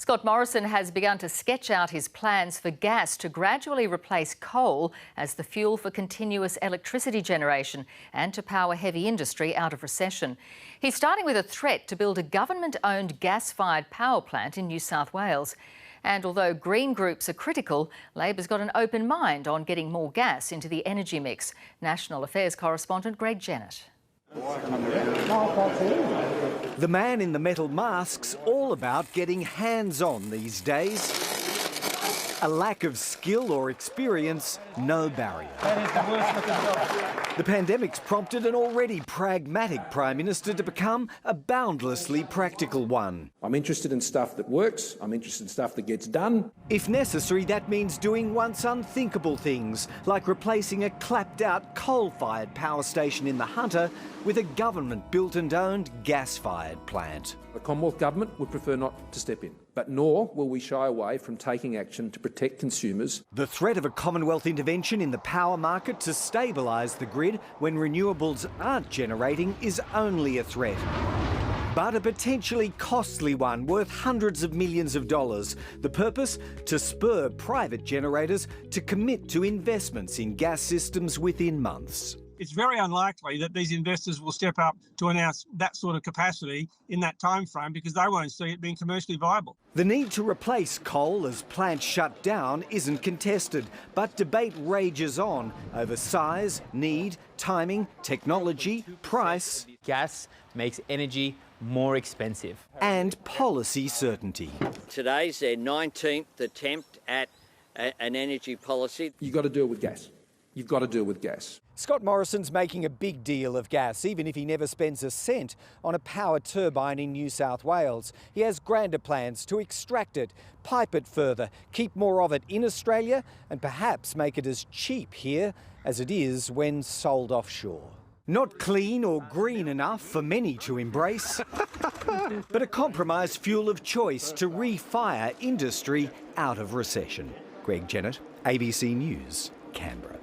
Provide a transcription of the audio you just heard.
Scott Morrison has begun to sketch out his plans for gas to gradually replace coal as the fuel for continuous electricity generation and to power heavy industry out of recession. He's starting with a threat to build a government-owned gas-fired power plant in New South Wales. And although Green groups are critical, Labor's got an open mind on getting more gas into the energy mix. National Affairs correspondent Greg Jennett. The man in the metal mask's all about getting hands-on these days. A lack of skill or experience, no barrier. The pandemic's prompted an already pragmatic Prime Minister to become a boundlessly practical one. I'm interested in stuff that works, I'm interested in stuff that gets done. If necessary, that means doing once unthinkable things, like replacing a clapped-out coal-fired power station in the Hunter with a government-built and owned gas-fired plant. The Commonwealth Government would prefer not to step in, but nor will we shy away from taking action to protect consumers. The threat of a Commonwealth intervention in the power market to stabilise the grid when renewables aren't generating is only a threat. But a potentially costly one worth hundreds of millions of dollars. The purpose? To spur private generators to commit to investments in gas systems within months. It's very unlikely that these investors will step up to announce that sort of capacity in that time frame because they won't see it being commercially viable. The need to replace coal as plants shut down isn't contested, but debate rages on over size, need, timing, technology, price. Gas makes energy more expensive. And policy certainty. Today's their 19th attempt at an energy policy. You've got to deal with gas. You've got to deal with gas. Scott Morrison's making a big deal of gas, even if he never spends a cent on a power turbine in New South Wales. He has grander plans to extract it, pipe it further, keep more of it in Australia and perhaps make it as cheap here as it is when sold offshore. Not clean or green enough for many to embrace, but a compromise fuel of choice to refire industry out of recession. Greg Jennett, ABC News, Canberra.